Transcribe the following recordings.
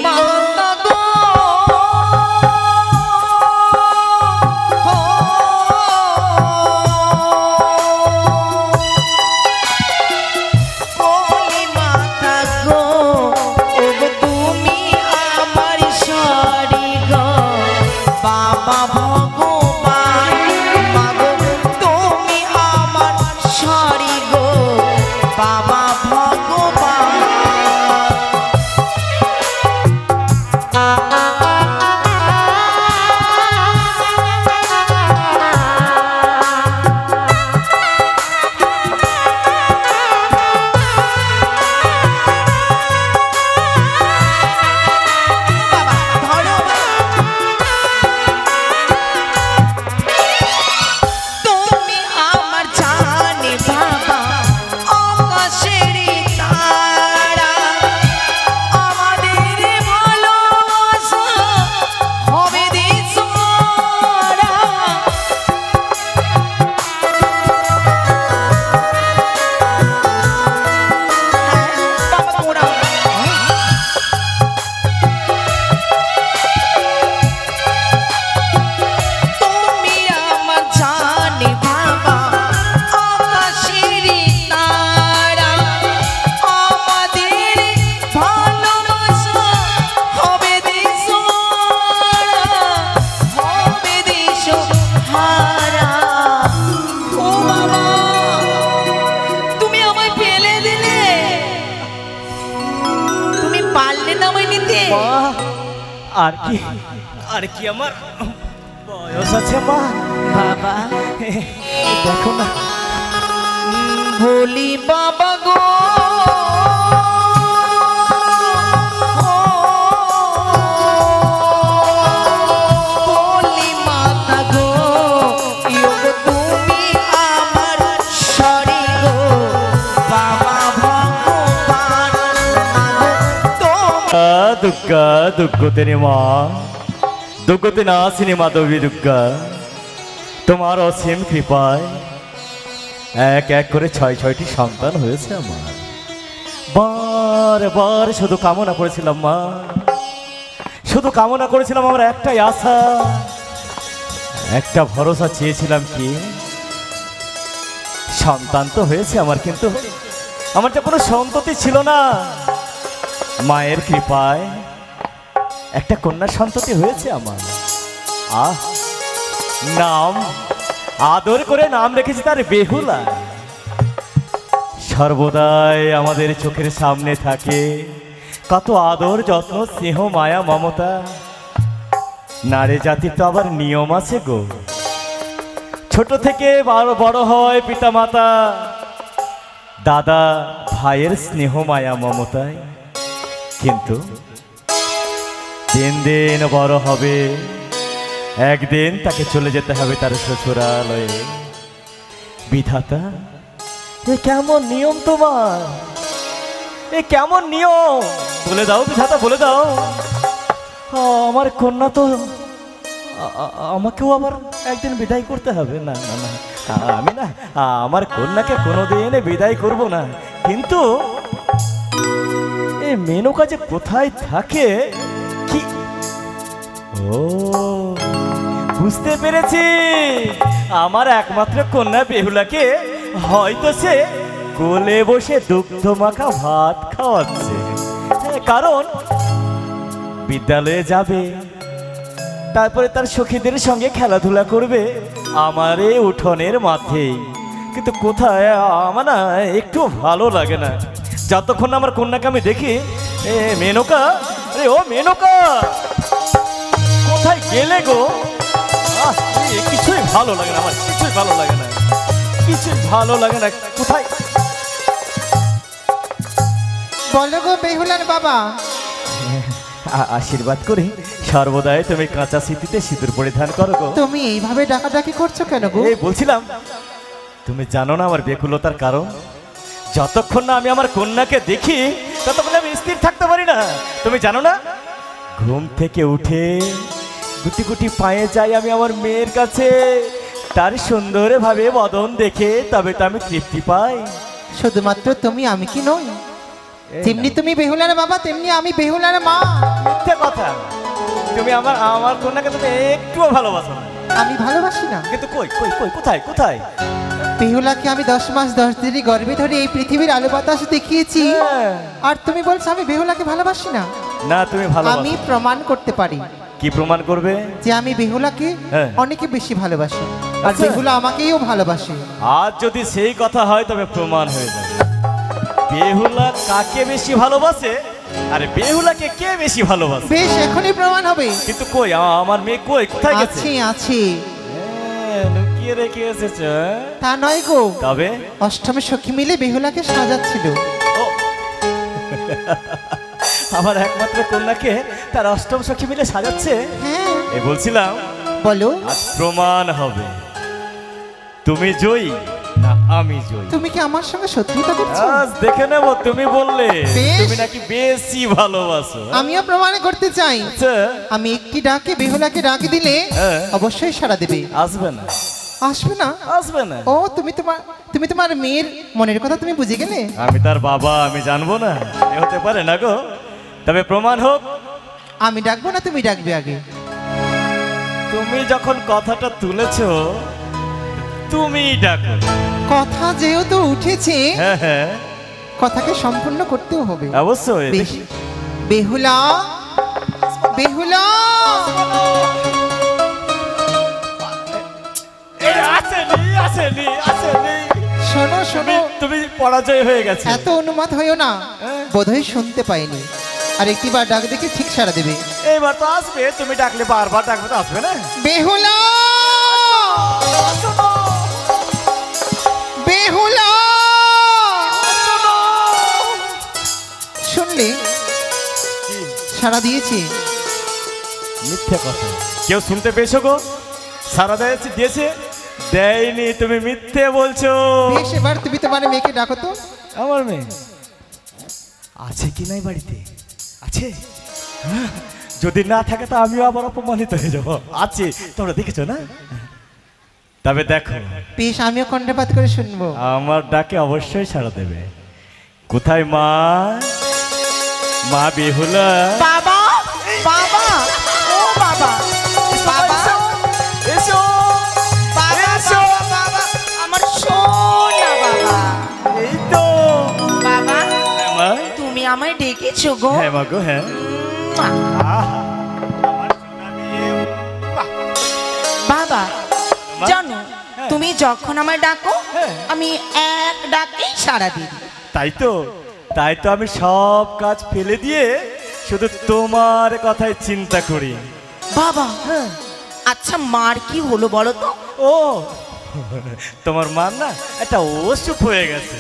মাতা গো বলি মাতা গো ওগো তুমি আমার শরী গো বাবা ভগবান মাগো তুমি আমার শরী গো বাবা ভগবান আর কি আমার বয়স আছে মা বাবা দেখো না বলি বাবা গো বলি মাতা গো ইয়োগো তুমি আমার শরী গো বাবা ভগবান দুর্গা দুর্গতিনী মা দুর্গতি না আসিনি মাধবী দুর্গা তোমার অসীম কৃপায় এক এক করে ৬-৬টি সন্তান হয়েছে আমার বারবার শুধু কামনা করেছিলাম মা শুধু কামনা করেছিলাম আমার একটাই আশা একটা ভরসা চেয়েছিলাম কি সন্তান তো হয়েছে আমার কিন্তু আমার তো কোনো সন্ততি ছিল না মায়ের কৃপায় একটা কন্যা সন্ততি হয়েছে আমার নাম আদর করে নাম রেখেছি তার বেহুলা সর্বদাই আমাদের চোখের সামনে থাকে কত আদর যত্ন স্নেহ মায়া মমতা নারী জাতির তো আবার নিয়ম আছে গো ছোট থেকে বড় হয় পিতা মাতা দাদা ভাইয়ের স্নেহ মায়া মমতায় কিন্তু দিন দিন বড় হবে একদিন তাকে চলে যেতে হবে তার শ্বশুরালয়ে বিধাতা এ কেমন নিয়ম তোমার এ কেমন নিয়ম বলে দাও বিধাতা বলে দাও আমার কন্যা তো আমাকেও আবার একদিন বিদায় করতে হবে না না না আমি না আমার কন্যাকে কোনোদিন বিদায় করব না কিন্তু এই মেনকা যে কোথায় থাকে কি ও বুঝতে পেরেছি আমার একমাত্র কন্যা বেহুলাকে হয়তো সে কোলে বসে দুগ্ধ মাখা ভাত খাওয়াচ্ছে কারণ বিদ্যালয়ে যাবে তারপরে তার সখীদের সঙ্গে খেলাধুলা করবে আমার এই উঠোনের মাঠেই কিন্তু কোথায় আমার না একটু ভালো লাগে না যতক্ষণ আমার কন্যাকে আমি দেখি মেনকা আরে ও মেনকা কোথায় গেলে গো কিছুই ভালো লাগে না আমার কিছুই ভালো লাগে না কিছুই ভালো লাগে না কোথায় বলো গো বেহুলার বাবা আশীর্বাদ করি সর্বদাই তুমি কাঁচা স্মৃতিতে সিঁদুর পরিধান করো গো তুমি এইভাবে ডাকাডাকি করছো কেন গো এই বলছিলাম তুমি জানো না আমার বেকুলতার কারণ যতক্ষণ না আমি আমার কন্যাকে দেখি ততক্ষণ আমি স্থির থাকতে পারি না তুমি জানো না ঘুম থেকে উঠে গুটি গুটি পায়ে যাই আমি আমার মেয়ের কাছে তার সুন্দর ভাবে বদন দেখে তবে তো আমি তৃপ্তি পাই শুধুমাত্র তুমি আমি কি নই যেমনি তুমি বেহুলার বাবা তেমনি আমি বেহুলার মা। মিথ্যে কথা। তুমি আমার কন্যাকে তুমি একটুও ভালোবাসো না। আমি ভালোবাসি না, কিন্তু কই কই কই কোথায় কোথায়? বেহুলাকে আমি 10 মাস 10 দিনই গর্ভে ধরে এই পৃথিবীর আলো বাতাস দেখিয়েছি, হ্যাঁ। আর তুমি বলছো আমি বেহুলাকে ভালোবাসি না? না তুমি আমি ভালোবাসো। প্রমাণ করতে পারি কি প্রমাণ করবে? যে আমি বেহুলাকে হ্যাঁ। অনেক বেশি ভালোবাসি, আর আচ্ছা। বেহুলা আমাকেও ভালোবাসে। আজ যদি সেই কথা হয় তবে প্রমাণ হয়ে যাবে। বেহুলা কাকে বেশি ভালোবাসে আর বেহুলাকে কে বেশি ভালোবাসে। বেশ, এখনই প্রমাণ হবে। কিন্তু কই আমার মেয়ে কই কোথায় গেছে? আছে আছে, লুকিয়ে রেখে এসেছে। তা নয় গো, তবে অষ্টমী সখী মিলে বেহুলাকে সাজাচ্ছিল। ও আমার একমাত্র কন্যাকে তার অষ্টম সখী মিলে সাজাচ্ছে। হ্যাঁ, এই বলছিলাম বলো আজ প্রমাণ হবে তুমি জয়ী না আমি জয়ী। তুমি কি আমার সঙ্গে শত্রুতা করছো? আজ দেখে নেব। তুমি বললে বেশ। তুমি নাকি বেশি ভালোবাসো। আমিও প্রমাণ করতে চাই। আচ্ছা, আমি একটি ডাকে বেহুলাকে ডাক দিলে হ্যাঁ। অবশ্যই সাড়া দেবে। আসবে না আসবে না? আসবে না। ও তুমি তোমার মেয়ের মনের কথা তুমি বুঝে গেলে। আমি তার বাবা, আমি জানবো না? এ হতে পারে না গো। তবে প্রমাণ হোক। আমি ডাকবো না তুমি ডাকবে আগে? তুমি যখন কথাটা তুলেছো তুমি ডাকো। কথা যেহেতু উঠেছে, হ্যাঁ হ্যাঁ কথাকে সম্পূর্ণ করতেও হবে। অবশ্যই। বেশ, বেহুলা বেহুলা আসেনি আসেনি আসেনি। শোনো শোনো, তুমি পরাজয় হয়ে গেছে। এত অনুমাত হইও না, বোধহয় শুনতে পাইনি। আর একটিবার ডাক দেখে ঠিক সাড়া দেবে। এইবার তো আসবে। তুমি ডাকলে বারবার ডাকবে তো আসবে না। বেহুলা বেহুলা, শুনলে সাড়া দিয়েছি? মিথ্যে কথা। কেউ শুনতে পেয়েছো গো? সারা দিয়েছে দেয়নি। তুমি মিথ্যে বলছো। বেশ, এবার তুমি তোমার মেয়েকে ডাকো তো। আমার মেয়ে আছে কি নাই বাড়িতে? আছে? হ্যাঁ, যদি না থাকে তা আমিও আবার অপমানিত হয়ে যাবো। আছে, তোমরা দেখেছো না? তবে দেখো, বেশ, আমিও কণ্ঠপাত করে শুনবো। আমার ডাকে অবশ্যই সাড়া দেবে। কোথায় মা? মা বেহুলা? বাবা বাবা, ও বাবা বাবা, এসো বাবা এসো। বাবা, আমার সোনা বাবা। এই তো বাবা, হ্যাঁ, মা। তুমি আমায় ডেকেছো গো? হ্যাঁ মা গো, হ্যাঁ। আহা, আমার সোনা মেয়ে। বাহ, বাবা, মা? জানো হ্যাঁ। তুমি যখন আমায় ডাকো হ্যাঁ। আমি এক ডাকেই সাড়া দিই। তাই তো আমি সব কাজ ফেলে দিয়ে শুধু তোমার কথাই চিন্তা করি। বাবা, আচ্ছা মার কি হলো বলো তো? ও তোমার মা না একটা অসুখ হয়ে গেছে।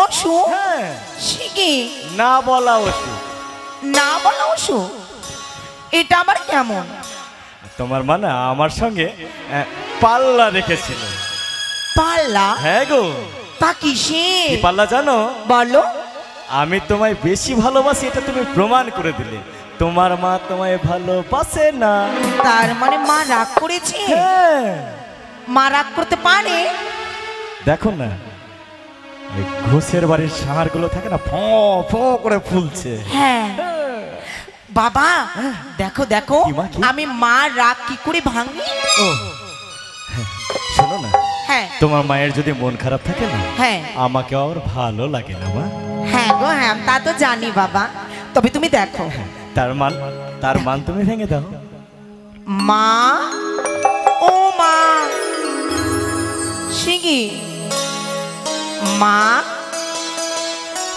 অসুখ? হ্যাঁ, সে কি? না বলা অসুখ। না বলো অসুখ? এটা আবার কেমন? তোমার মা না আমার সঙ্গে পাল্লা রেখেছিল। পাল্লা? হ্যাঁ গো। তা কিসে? কি পাল্লা জানো? বলো। আমি তোমায় বেশি ভালোবাসি, এটা তুমি প্রমাণ করে দিলে। তোমার মা তোমায় ভালোবাসে না। তার মানে মা রাগ করেছে? হ্যাঁ, মা রাগ করতে পারে? দেখো না এই ঘোষের বাড়ির ষাঁড়গুলো থাকে না, ফো ফো করে ফুলছে। হ্যাঁ বাবা, দেখো দেখো কি মা, কি? আমি মা রাগ কি করে ভাঙি। ও হ্যাঁ, শোনো না, হ্যাঁ তোমার মায়ের যদি মন খারাপ থাকে না, হ্যাঁ আমাকে আর ভালো লাগে না মা। হ্যাঁ গো, হ্যাঁ তা তো জানি বাবা। তবে তুমি দেখো, তার মান তুমি ভেঙে দাও। মা, ও মা, সে কি মা?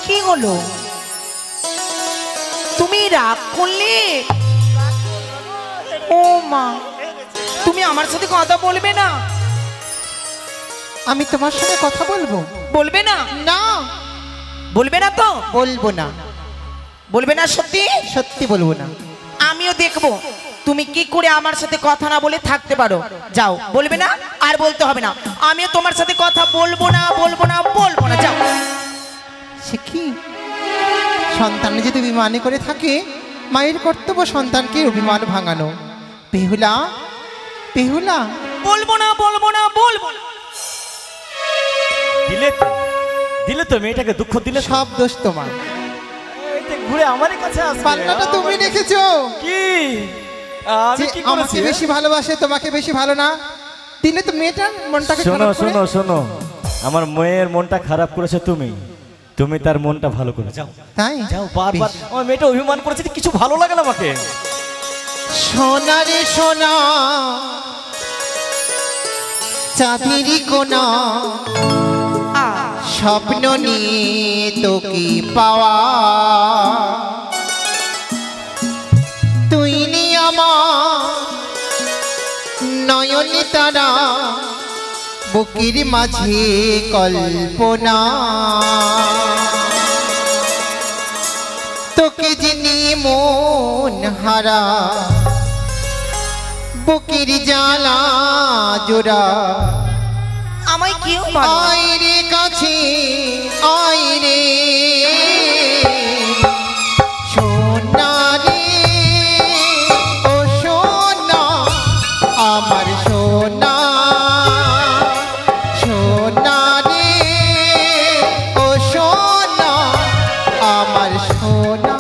কি হলো? তুমি রাগ করলে? ও মা, তুমি আমার সাথে কথা বলবে না? আমি তোমার সঙ্গে কথা বলবো? বলবে না? না, বলবে না তো? বলবো না। বলবে না সত্যি? সত্যি বলবো না। আমিও দেখবো তুমি কি করে আমার সাথে কথা না বলে থাকতে পারো। যাও, বলবে না আর বলতে হবে না। আমিও তোমার সাথে কথা বলবো না বলবো না বলবো না, যাও। সে কি, সন্তান যদি অভিমানে করে থাকে, মায়ের কর্তব্য সন্তানকে অভিমান ভাঙানো। বেহুলা বেহুলা, বলবো না বলবো না বলবো না। দিলে তো মেয়েটাকে দুঃখ দিলে তো। সব দোষ তোমার। ঘুরে আমারই কাছে আসবে? পাল্লাটা তুমি রেখেছো কি আমি যে কি আমাকে করেছি? বেশি ভালোবাসে তোমাকে বেশি ভালো না দিলে তো মেয়েটার মনটাকে শোনো খারাপ করে। শোনো শোনো, আমার মেয়ের মনটা খারাপ করেছে তুমি, তুমি তার মনটা ভালো করে যাও। তাই যাও, বারবার বেশ। আমার মেয়েটা অভিমান করেছে যে কিছু ভালো লাগে না আমাকে। সোনা রে সোনা চাঁদেরই কোনা স্বপ্ন নিয়ে তোকে পাওয়া তুই নি আমার নয়নে তারা বুকের মাঝে কল্পনা তোকে যিনি মন হারা বুকের জ্বালা জোড়া আমায় কেউ ভালো আইরে কাছে আইরে সোনা রে ও সোনা আমার সোনা সোনা রে ও সোনা আমার সোনা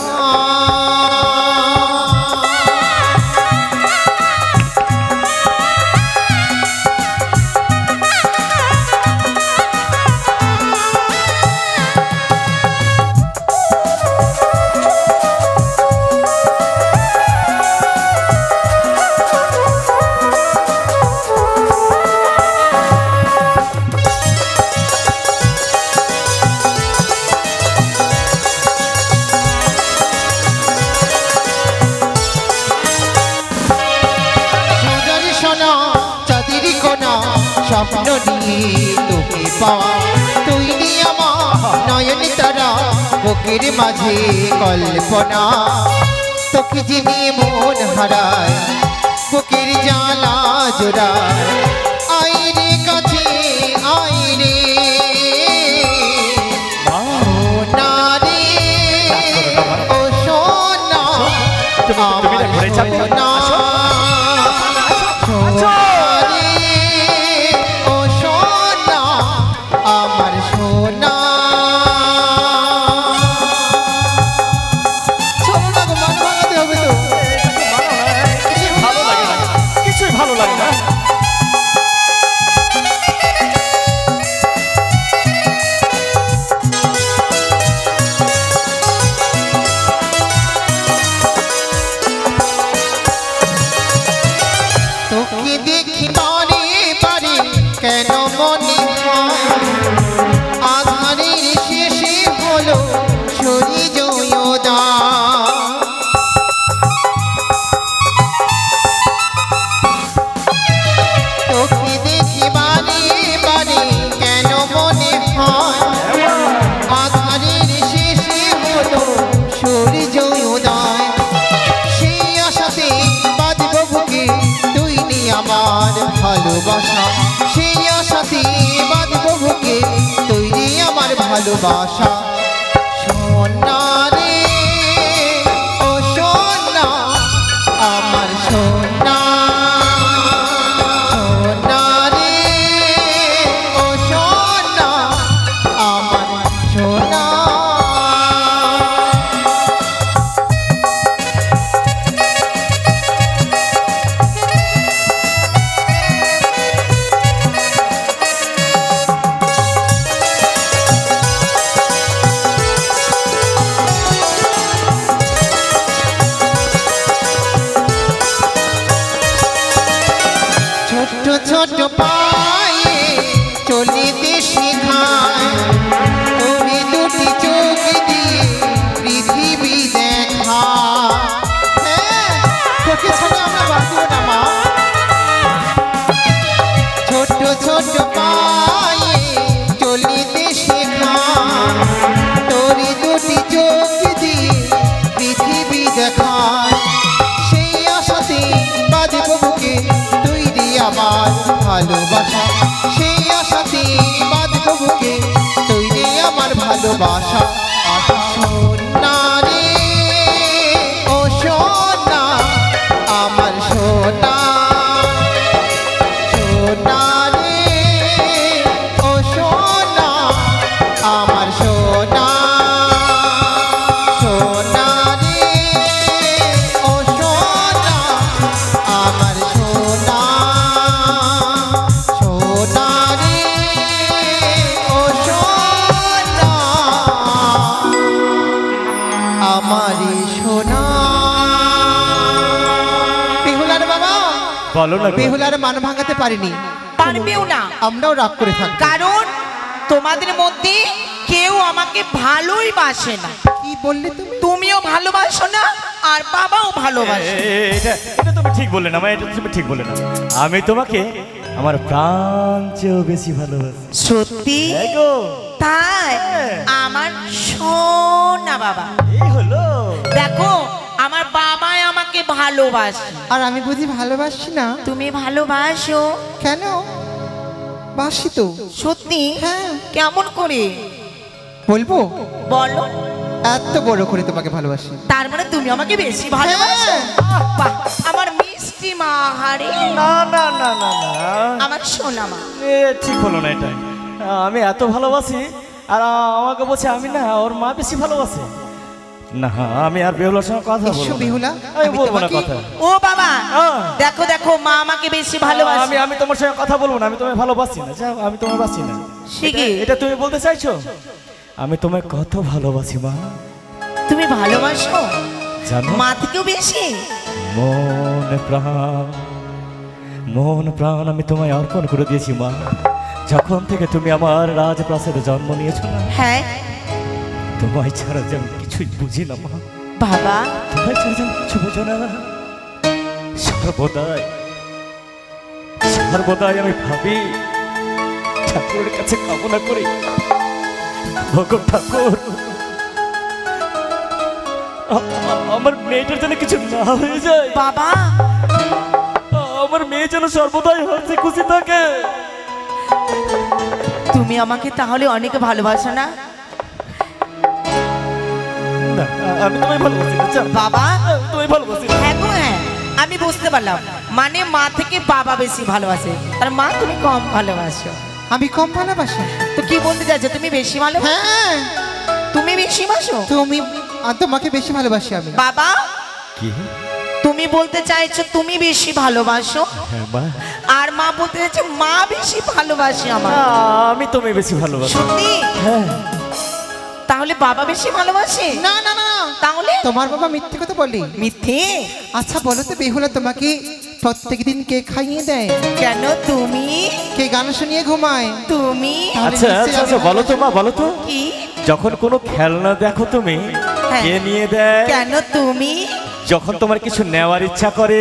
সোনারি সোনা চাঁদেরই কোনা স্বপ্ন নিয়ে তোকে পাওয়া তুই নি আমার নয়নে তারা বুকের মাঝে কল্পনা তোকে যিনি মন হারায় বুকের জ্বালা জোড়ায় আইরে কাছে আইরে সোনা রে ও সোনা তুমি না ঘুরে যাবে? সোনা সোনা রে ও সোনা আমার সোনা চলো না গো, মান ভাঙাতে হবে তো। ভালো লাগে না, কিছুই ভালো লাগে না। তোকে দেখি বারে বারে কেন মনে হয় আধারের শেষে হলো সূর্যোদয় তোকে দেখি বারে বারে কেন মনে হয় আধারের শেষে হলো সূর্যোদয় সেই আশাতে বাঁধব বুকে তুই নি আমার ভালোবাসা সেই আশাতে বাঁধব বুকে তুই নি আমার ভালোবাসা সোনা রে ও সোনা আমার সোনা সোনা রে ও সোনা আমার সোনা ছোট ছোট পায়ে চলিতে শেখায় তুমি দুটি চোখ দিয়ে পৃথিবী দেখা তোকে ছাড়া আমরা বাঁচব না মা ছোট ছোট পায়ে চলিতে শেখায় তোরি দুটি চোখ দিয়ে পৃথিবী দেখায় সেই আশাতে বাঁধব বুকে তুই রে আমার ভালোবাসা সেই আশাতে বাঁধব বুকে তুই রে আমার ভালোবাসা সোনা রে ও সোনা আমার সোনা সোনা রে ও সোনা আমার সোনা সোনা বলো না গো। বেহুলার মান ভাঙাতে পারিনি, পারবেও না, আমরাও রাগ করে থাকবো। কারণ তোমাদের মধ্যে কেউ আমাকে ভালোই বাসে না। কি বললে তুমি? তুমিও ভালোবাসো না আর বাবাও ভালোবাসে না। এটা এটা তুমি ঠিক বললে না মা, এটা তুমি ঠিক বললে না। আমি তোমাকে আমার প্রাণ চেয়েও বেশি ভালোবাসি। সত্যি? হ্যাঁ গো। তাই? আমার সোনা বাবা। এই হলো। দেখো আমার বাবাই আমাকে ভালোবাসে। আর আমি বুঝি ভালোবাসি না? তুমি ভালোবাসো? কেন? বাসি তো। সত্যি? হ্যাঁ। কেমন করে বলবো? বলো। এত বড় করে তোমাকে ভালোবাসি। তার মানে তুমি আমাকে বেশি ভালোবাসো? হ্যাঁ। বাহ, আমার মিষ্টি মা, হারে না না না না না, আমার সোনা মা। এ ঠিক হলো না এটা। আমি এত ভালোবাসি আর আমাকে বলছে আমি না ওর মা বেশি ভালোবাসে। না আমি আর বেহুলার সঙ্গে কথা এসো বলবো না। বেহুলা, আমি আমি বলবো না তোমাকে- কথা। ও বাবা, হ্যাঁ। দেখো দেখো মা আমাকে বেশি ভালোবাসে। আমি তোমার সঙ্গে কথা বলবো না, আমি তোমায় ভালোবাসি না। যাও, আমি তোমায় বাসি না। শিখি। এটা তুমি বলতে চাইছো? আমি তোমায় কত ভালোবাসি মা, তুমি ভালোবাসো জানো? মা থেকেও বেশি? মন প্রাণ আমি তোমায় অর্পণ করে দিয়েছি মা। যখন থেকে তুমি আমার রাজপ্রাসাদে জন্ম নিয়েছো না, হ্যাঁ তোমায় ছাড়া যে আমি কিছুই বুঝি না মা। বাবা। তোমায় ছাড়া যে আমি কিছু বুঝো না। সর্বদাই সর্বদাই আমি ভাবি, ঠাকুরের কাছে কামনা করি, ভগব ঠাকুর আমার মেয়েটার যেন কিছু না হয়ে যায়। বাবা আমার মেয়ে যেন সর্বদাই হাসি খুশি থাকে। তুমি আমাকে তাহলে অনেক ভালোবাসো না? না, আমি তোমায় ভালোবাসি না। যাও। বাবা তোমায় ভালোবাসি না। হ্যাঁ গো হ্যাঁ, আমি বুঝতে পারলাম। মানে মা থেকে বাবা বেশি ভালোবাসে আর মা তুমি কম ভালোবাসো। আমি কম ভালোবাসি? তো কি বলতে চাইছো, তুমি বেশি ভালো? হ্যাঁ, তুমি বেশি বাসো? তুমি আর তোমাকে বেশি ভালোবাসি আমি। বাবা কি? তুমি বলতে চাইছো তুমি বেশি ভালোবাসো হ্যাঁ মা। আর মা বলতে চাইছে মা বেশি ভালোবাসে আমার। না, আমি তোমায় বেশি ভালোবাসি। সত্যি? হ্যাঁ। তাহলে বাবা বেশি ভালোবাসে? না না না, তাহলে তোমার বাবা মিথ্যে কথা বলে। মিথ্যে? আচ্ছা বলো তো বেহুলা, তোমাকে প্রত্যেক দিন কে খাইয়ে দেয়? কেন? তুমি কে গান শুনিয়ে ঘুমায়? তুমি তাহলে আচ্ছা নিশ্চয়ই আচ্ছা আমি আচ্ছা, বলো তো মা, বলো তো। কি? যখন কোনো খেলনা দেখো তুমি, হ্যাঁ। কে নিয়ে দেয়? কেন? তুমি যখন তোমার কিছু নেওয়ার ইচ্ছা করে,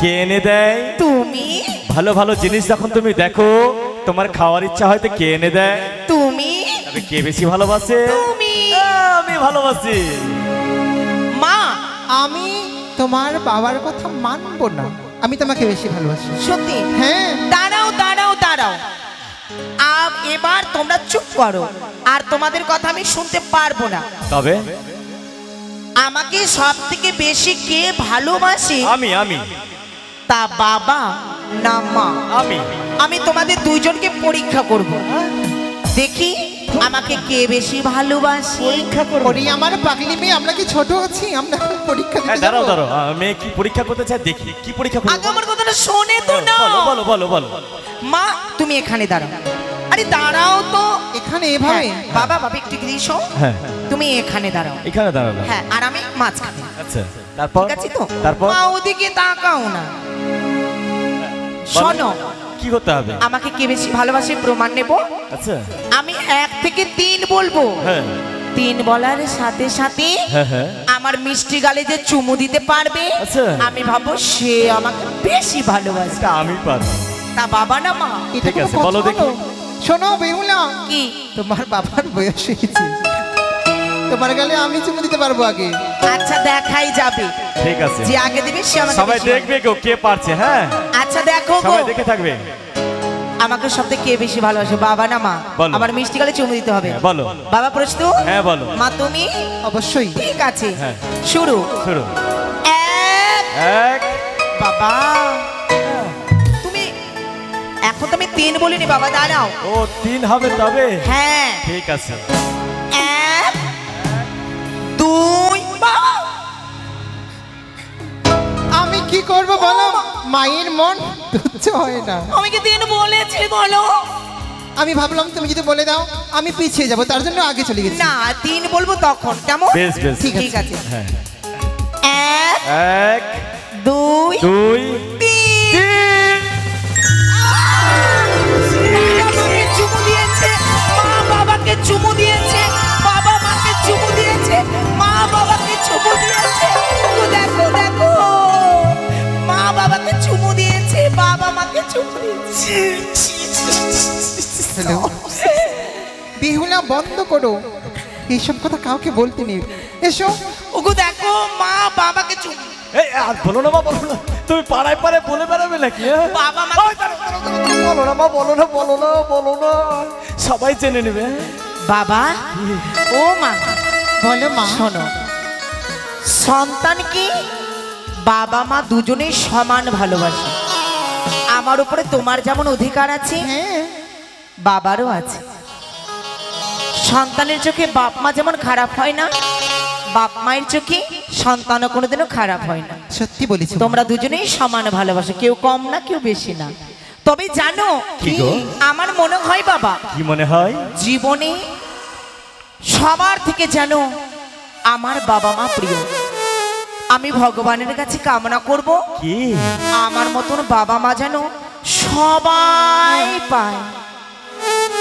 কে এনে দেয়? তুমি ভালো ভালো জিনিস যখন তুমি দেখো, তোমার খাওয়ার ইচ্ছা হয়তো কে এনে দেয়? তুমি তবে কে বেশি ভালোবাসে? তুমি আমি ভালোবাসি। মা আমি তোমার বাবার কথা মানবো না, আমি তোমাকে বেশি ভালোবাসি। সত্যি? হ্যাঁ। দাঁড়াও দাঁড়াও দাঁড়াও, এবার তোমরা চুপ করো, আর তোমাদের কথা আমি শুনতে পারবো না। তবে আমাকে সব থেকে বেশি কে ভালোবাসে? আমি আমি তা বাবা না মা? আমি আমি তোমাদের দুইজনকে পরীক্ষা করব, দেখি আমাকে কে বেশি ভালোবাসে। পরীক্ষা করব। ওরে আমার পাগলি মেয়ে, আমরা কি ছোট আছি? আমরা এখন পরীক্ষা হ্যাঁ, দিতে দাঁড়াও যাবো? দাঁড়াও, আমি কি পরীক্ষা করতে চাই? দেখি কি পরীক্ষা করব। আগে আমার কথাটা শোনে তো না। বলো বলো বলো বলো। মা তুমি এখানে দাঁড়াও। আরে দাঁড়াও তো। এখানে এভাবে? হ্যাঁ, বাবা বাবা একটু দিশো। হ্যাঁ, তুমি এখানে দাঁড়াও। এখানে দাঁড়ানো। হ্যাঁ, আর আমি মাঝখানে। আচ্ছা, তারপর? ঠিক আছে তো? তারপর মা ওদিকে তাকাও না। শোনো, কি করতে হবে? আমাকে কে বেশি ভালোবাসে প্রমাণ নেব। আচ্ছা। আমি 1 থেকে 3 বলবো। হ্যাঁ 3 বলার সাথে সাথে হ্যাঁ হ্যাঁ। আমার মিষ্টি গালে যে চুমু দিতে পারবে, আচ্ছা। আমি ভাববো সে আমাকে বেশি ভালোবাসে। এটা আমি পারবো। তা বাবা না মা? এটা ঠিক কোনো আছে, কথা বলো দেখি। হলো? শোনো বেহুলা, কি? তোমার বাবার বয়স হয়েছে, তোমার গালে আমি চুমু দিতে পারবো আগে। আচ্ছা দেখাই যাবে, ঠিক আছে, যে আগে দিবে সে আমাকে সবাই বেশি দেখবে গো কে পারছে। হ্যাঁ, ভালোবাসে। আচ্ছা দেখো গো, সবাই দেখে থাকবে। আমাকে সবথেকে কে বেশি ভালোবাসে, বাবা না মা? বলো। আমার মিষ্টি গালে চুমু দিতে হবে। হ্যাঁ, বলো। বাবা প্রস্তুত? হ্যাঁ বলো। মা তুমি? অবশ্যই। ঠিক আছে, হ্যাঁ। শুরু। শুরু। 1 এক। বাবা তুমি এখন তো আমি 3 বলিনি বাবা, দাঁড়াও। ও 3 হবে তবে? হ্যাঁ, ঠিক আছে। 1 2 বাবা। আমি কি করব বলো? মায়ের মন তুচ্ছ হয় না। আমি কি 3 বলেছি বলো? আমি ভাবলাম তুমি যদি বলে দাও আমি পিছিয়ে যাব, তার জন্য আগে চলে গেছি। না 3 বলবো তখন, কেমন? বেশ বেশ। ঠিক আছে। হ্যাঁ। 1 এক 2 2 3 হ্যালো বেহুলা বন্ধ করো, এইসব কথা কাউকে বলতে নেই। এসো। ওগো দেখো মা বাবাকে চুপ। এই আর বলো না মা, বলো না, তুমি পাড়ায় পাড়ায় বলে বেড়াবে নাকি? বাবা মা বলো না মা, বলো না, বলো না, বলো না, সবাই জেনে নেবে। বাবা ও মা বলো মা। শোনো, সন্তানকে বাবা মা দুজনেই সমান ভালোবাসে। আমার উপরে তোমার যেমন অধিকার আছে, হ্যাঁ বাবারও আছে। সন্তানের চোখে বাপ মা যেমন খারাপ হয় না, বাপ মায়ের চোখে সন্তানও কোনোদিনও খারাপ হয় না। সত্যি বলেছো। তোমরা দুজনেই সমান ভালোবাসো, কেউ কম না কেউ বেশি না। তবে জানো কি গো? আমার মনে হয় বাবা, কি মনে হয়? জীবনে সবার থেকে যেন আমার বাবা মা প্রিয়। আমি ভগবানের কাছে কামনা করব কি আমার মতন বাবা মা যেন সবাই পায়,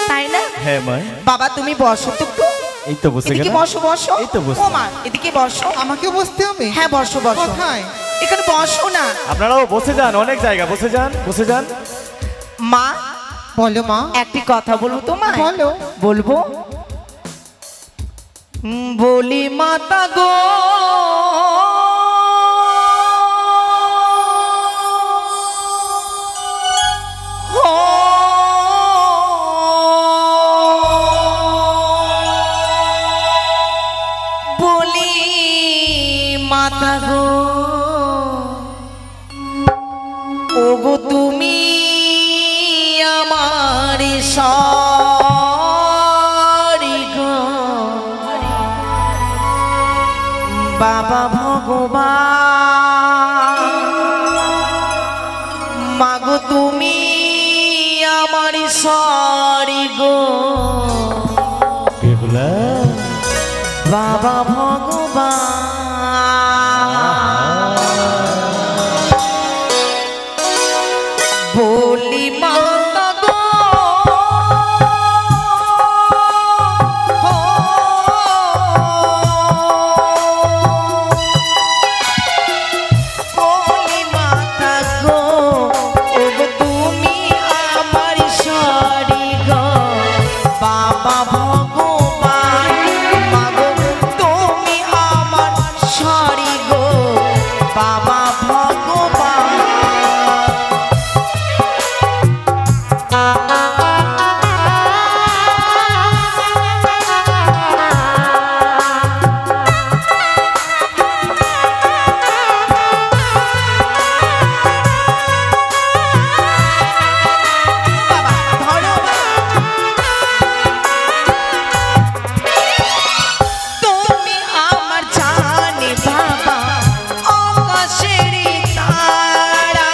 তাই না? হ্যাঁ মা। বাবা তুমি বসো তো একটু। এই তো বসে এদিকে গেল। বসো বসো। এই তো বসে। ও মা এদিকে বসো। আমাকে বসতে হবে? হ্যাঁ বসো বসো। কোথায়? এখানে বসো না। আপনারাও বসে যান, অনেক জায়গা, বসে যান, বসে যান। মা বলো মা। একটি কথা বলবো তোমায়? বলো। বলবো? বলি মাতা গো হো, বলি মাতা গো ওগো তুমি আমার সারি গো, বাবা ভগবান মাগো তুমি আমার সারি গো, বেহুলা বাবা ভগবান। বলি মাতা গো হো, বলি মাতা গো ওগো তুমি আমার সারি গো, বাবা ভগবান মাগো তুমি আমার সারি গো, বাবা ভগবান। বাবা ধরো তুমি আমার জানে বাবা আকাশের তারা,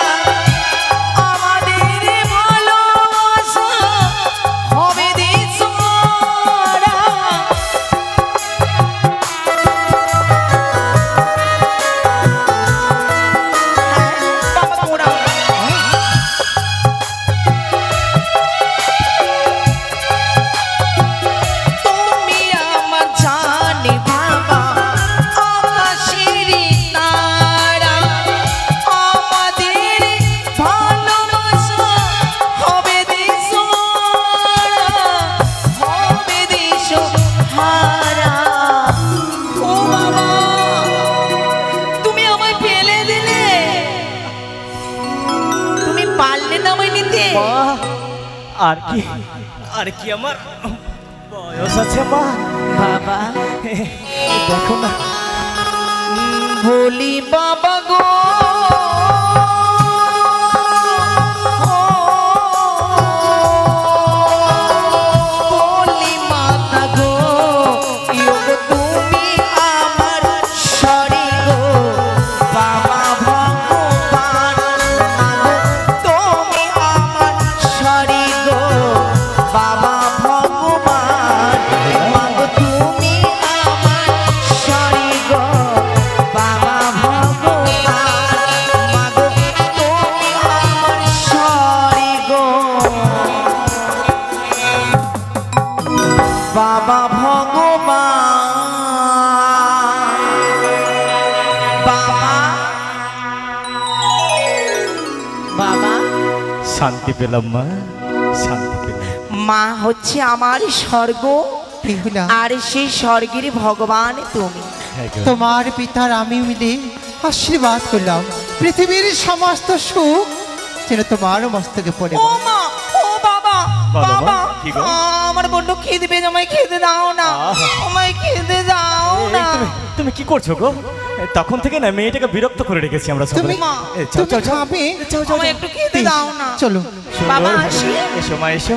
আমাদের ভালোবাসা হবে দিশহারা। বাবা তোরা তুমি আমার জানে বাবা আকাশের তারা, আমাদের ভালোবাসা হবে দিশহারা, হবে দিশহারা। ও বাবা তুমি আমায় ফেলে দিলে, তুমি পারলে না আমায় নিতে। মা, আর কি, আর কি আমার বয়স আছে মা? বাবা দেখো না, বলি বাবা গো বলি মাতা গো ইয়োগো তুমি আমার সারি গো, বাবা ভগবান মাগো তুমি আমার সারি গো, বাবা ভগবান মাগো তুমি আমার সারি গো, বাবা ভগবান। শান্তি পেলাম মা, শান্তি পেলাম। মা হচ্ছে আমার স্বর্গ, বেহুলা আর সেই স্বর্গের ভগবান তুমি। হ্যাঁ গো। তোমার পিতার আমি মিলে আশীর্বাদ করলাম পৃথিবীর সমস্ত সুখ যেন তোমার মস্তকে পড়ে। ও মা, ও বাবা, বলো মা, বাবা, কি গো? আমার বড্ড খিদে পেয়েছে, আমায় খেতে দাও না, আহা। আমায় খেতে দাও এই না। তুমি কি করছো গো? তখন থেকে না মেয়েটাকে বিরক্ত করে রেখেছি আমরা সবাই। তুমি তুমি খাবে? আমায় একটু খেতে দাও না। চলো বাবা, আসি। এসো মা, এসো।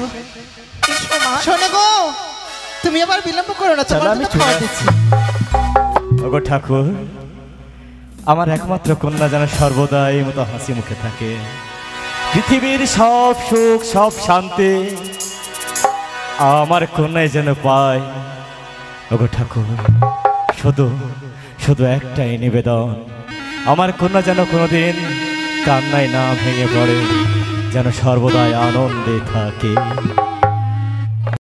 এসো মা। শোনো গো, তুমি আবার বিলম্ব করো না, চলো, তোমার আমি জন্য চলে খাওয়া আসছি। দিচ্ছি। ওগো ঠাকুর, আমার একমাত্র কন্যা যেন সর্বদা এই মতো হাসি মুখে থাকে। পৃথিবীর সব সুখ, সব শান্তি আমার কন্যায় যেন পায়। ওগো ঠাকুর, শুধু শুধু একটাই নিবেদন, আমার কন্যা যেন কোনোদিন কান্নায় না ভেঙে পড়ে, যেন সর্বদাই আনন্দে থাকে।